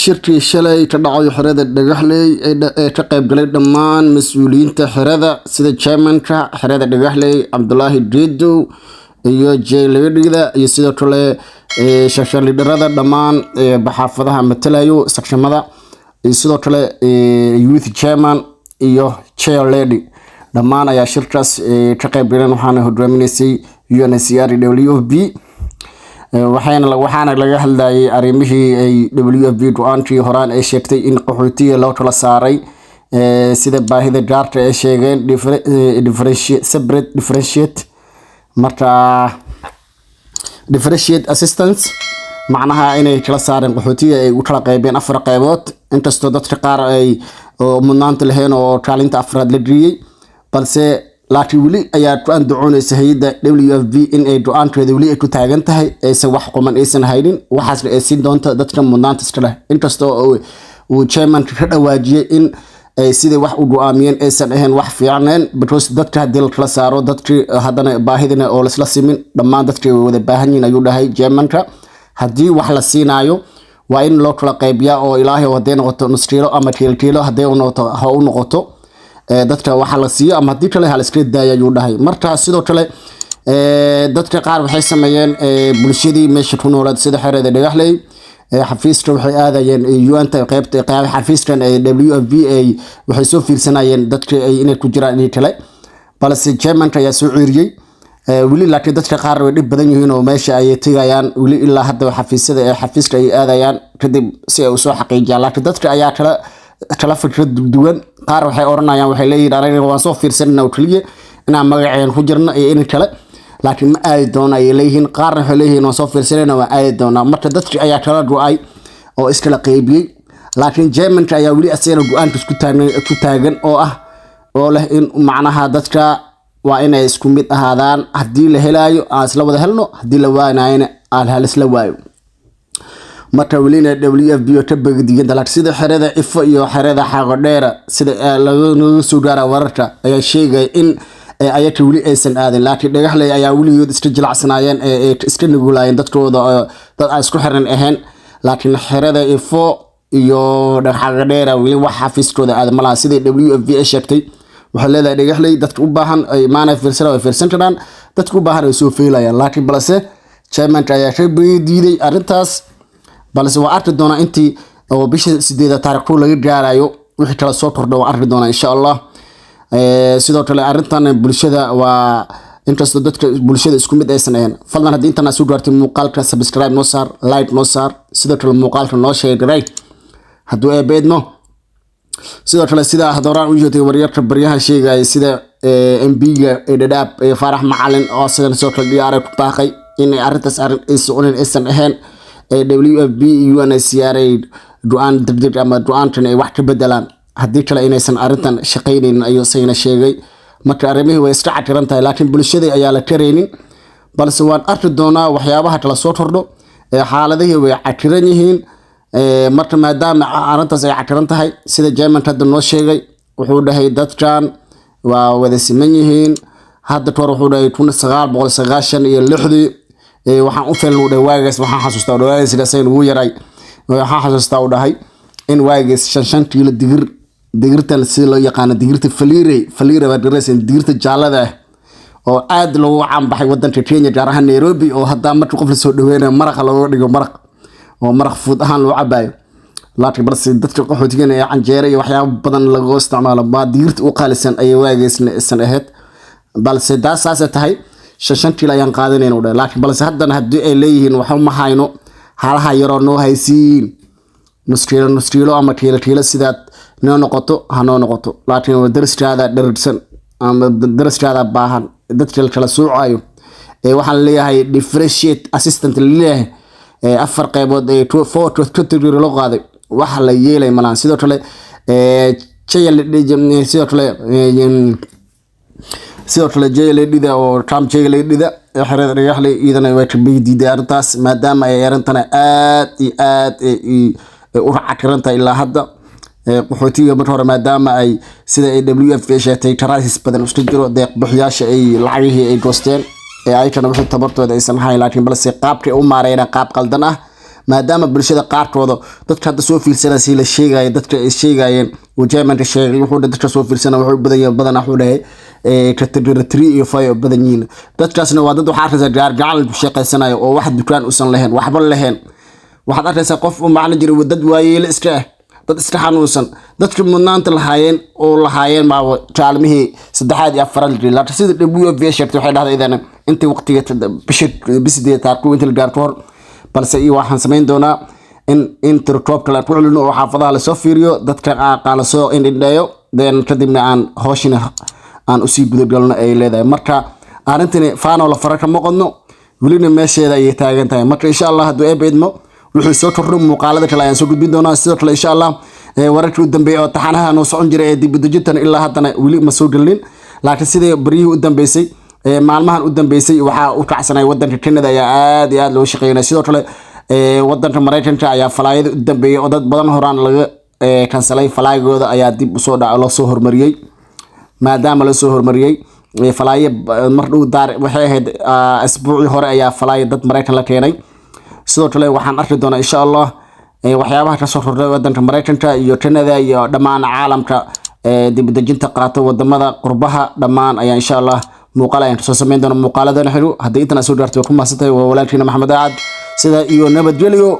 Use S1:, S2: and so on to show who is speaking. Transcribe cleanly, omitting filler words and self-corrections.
S1: shirkii Shaley ka dhacay Xerada Dhagaxley ee ka qayb galay dhammaan mas'uuliyiinta xerada sida chairmanka Xerada Dhagaxley Abdullahi Diido iyo jeelada iyo sidoo kale shaqaalidarada dhammaan baxaafadaha matalayo saxamada iyo sidoo kale youth chairman iyo chair lady dhammaan ayaa shirkaas ka qayb galeen waxaana hogaaminaysay UNHCR WFP waxaana laga hadlayay arimihii ay WFP go'aankii horaan ay sheegtay in qaxootiga loo kala saaray sida baahida gaarka ay sheegeen differentiate marka differentiate assistance macnaha inay kala saareen qaxootiga ay u kala qaybeen afar qaybood inkastoo dadka qaar ay mudnaanta lahayn oo kaalinta afraad la dhigay balse laakiin wali ayaa ku andacoonaysa hay'adda WFP in ay go'aankeeda wali ay ku taagan tahay aysan wax quman aysan haynin waxaasna ay siin doonto dadka mudnaanta iska leh inkastoo uu chairman ka dhawaajiyay in ay sida wax u go'aamiyeen aysan ahayn wax fiicneen because dadka hadii la kala saaro dadkii haddana baahidina oo la isla simin dhammaan dadkii wada baahan yihiin ayuu dhahay chairmanka hadii wax la siinayo waa in loo kala qaybiyaa oo ilaahay hadee noqoto nus kiilo ama kiilo hadee u noqoto dadka waxa la siiyo ama hadii kale hal iska daaya ayuu dhahay marka sidoo kale dadka qaar waxay sameeyeen bulshadii meesha ku noolaad sida Xerada Dhagaxley xafiiska waxay aadayeen UN-ta qaybta xafiiskan WFP waxay soo fiirsanayeen dadka inay ku jiraan in kale balse chairman ayaa soo ciiriyay wili laakiin dadka qaar way dhib badan yihiin oo meesha ay tagayaan wili ilaa hadda xafiiska ay aadayaan kadib si ay u soo xaqiijiyaan laakiin dadka ayaa kala fikrad duwan qaar waxay oranayaan waxay leeyihiin anaga waan soo fiirsanaa oo kaliya inaan magaceen ku jirno iyo in kale laakiin ma aadi doona ay leeyihiin qaar waxay leeyihiin waan soo fiirsanaa waan aadi doona marka dadkii ayaa kala go'ay oo iskala qaybiyay laakiin chairmanka ayaa wali asayna go'aanka ku taagan oo leh in macnaha dadka waa inay isku mid ahaadaan hadii la helayo aan isla wada helno hadii la waanayna aan hal isla waayo marka walina WFP ka bagdigan dalad sida Xerada Ifo iyo Xerada Xagardheer sida lagu soo gaara wararka ayaa sheegay in ayaka wali aysan aadin laakiin Dhagaxley ayaa waligood iska jilacsanayeen iska nugulayeen dadkooda dad ay isku xiran ahayn laakiin Xerada Ifo iyo Xagardheer wali wax xafiiskooda aad malaha sida WFP ay sheegtay waxa leedahay Dhagaxley dadka u baahan ay maana fiirsan karaan dadka u baahan ay soo feelayaan laakiin balse chairman ayaa ka diiday arintaas balse waa arki doona intii oo bisha 8 taariikh laga gaarayo wixii kala soo kordho waa arki doona insha Allah sidoo kale arintan bulshada waa inkastoo dadka bulshada isku mid aysan ahayn fadlan hadii inta soo gaartay muuqaalka subscribe noo saar like noo saar sidoo kale muuqaalka noo share haduu ay beedno sidoo kale sida hadoraan u jeeday wararka baryaha sheegay sida MB-ga Dadaab Farax Macalin oo sidan soo kala dhiyaaray ku baaqay in arintaas aysan ahayn WFP UNHCR go'aan degdeg ama go'aankan ay wax ka bedelaan hadii kale inaysan arintan shaqeyneen ayuu sayna sheegay marka arimihii way iska cakiran tahay laakiin bulshada ayaa la kareenin balse waan arki doonaa waxyaabaha kala soo kordho xaaladihii way cakiran yihiin marka maadaama arintaas ay cakiran tahay sida chairman hadda noo sheegay wuxuu dhahay dadkan waa wada siman yihiin hadda toor wuxuu dhahay 1996 waxaan u feelno dhawaagaas waxaan xasuustaa dhawaagaas ilaasay ugu yaray waxaan xasuustaa dhahay in waagaas 5 kiilo digirtan si loo yaqaan digirta faliire waa diraysan digirta jaalada oo aad loogu caanbaxay wadanka Kenya gaar ahaan Nairobi oo hadda markii qof la soo dhaweeyay maraq looga dhigo maraq fud ahaan loo cabayo laakiin balse dadka qaxootiga ee canjeera iyo waxyaabo badan lagu isticmaalo ba digirta u qaalisan ay waagaasna isan ahayd balse daasaas tahay 5 kiilo ayaan qaadanayna u dhahay laakiin balse haddana hadii ay leeyihiin waxa ma hayno halaha yaro noo haysiin nus kiilo ama kiilo sidaad noo noqoto laakiin daraskaada dharsan ama daraskaada baahan dadka kala soocayo waxaan leeyahay differentiate assistant leeyahay afar qaybood photo loo qaaday waxa la yeelay malan sidoo kale sidoo kale jeelidida oo Trump jeelidida Xerada Dhagaxley idana way ka beediday arintaas maadaama ay arintana aad u raaciranta ilaa hadda qaxootiga mar hore maadaama ay sida WFP sheegtay crisis badan isku jiro deeq bixiyaasha ay lacagihii ay goosteen ay kana wixii tabartooda aysan hayn laakiin balse qaabkii u maareeyna qaab qaldan ah maadaama bulshada qaarkooda dadka hadda soo fiirsanayay la sheegay dadka ay sheegayeen wajaamanta sheegay wuxuu dadka soo fiirsana wuxuu badan wuxuu dhahay category 3 iyo 5 badan yihiin dadkaasna waa dad waxa arkaysa gaargacal ku shaqeysanayo oo wax dukaan uusan lahayn waxba lahayn waxaad arkaysaa qof u macna jiray wadad waayeel iska dad iska xanuunsan dadka mudnaanta lahaayeen baa jaalmihii saddexaad iyo afaraad laakiin sida WFP sheegtay waxay dhahday inta waqtiga bisdeed taarku inta la gaarto hor balse waxaan sameyn doonaa in tirtoobka la ku celino oo xaafadaha la soo fiiriyo dadka qaala soo indhayo kadibna aan hooshina aan u sii gudagalno ay leedahay marka arintani faano la faraka ma qodno welina meesheeda ay taagan tahay marka insha Allah haduu eebedmo wuxuu soo kordho muuqaalada kale ayaan soo gudbin doonaa sidoo kale insha Allah wararkii u dambeeyay oo taxanaha noo socon jiray dib u dejintan ilaa haddana weli ma soo galin laakiin sidii bariyii u dambeysay maalmahan u dambeysay waxa uu kacsanay wadanka Kenya ayaa aad iyo aad loo shaqeynaa sidoo kale wadanka Mareykanka ayaa falaayada u dambeeyay oo dad badan horaan laga kansalay falaayagooda ayaa dib u soo dhaco loo soo hormariyay maadaama la soo hormariyay falaaye mar dhow daar waxay ahayd asbuuci hore ayaa falaaye dad Mareykan la keenay sidoo kale waxaan arki doonaa insha Allah waxyaabaha ka soo kordhay wadanka Mareykanka iyo Canada iyo dhammaan caalamka dib u dejinta qaato wadamada qurbaha dhammaan ayaa insha Allah muuqaal ayaan soo sameyn doonaa muuqaaladana xiru haddii inta soo gaarto ku maasantay walaalkiina Maxamed Aad sida iyo nabadgelyo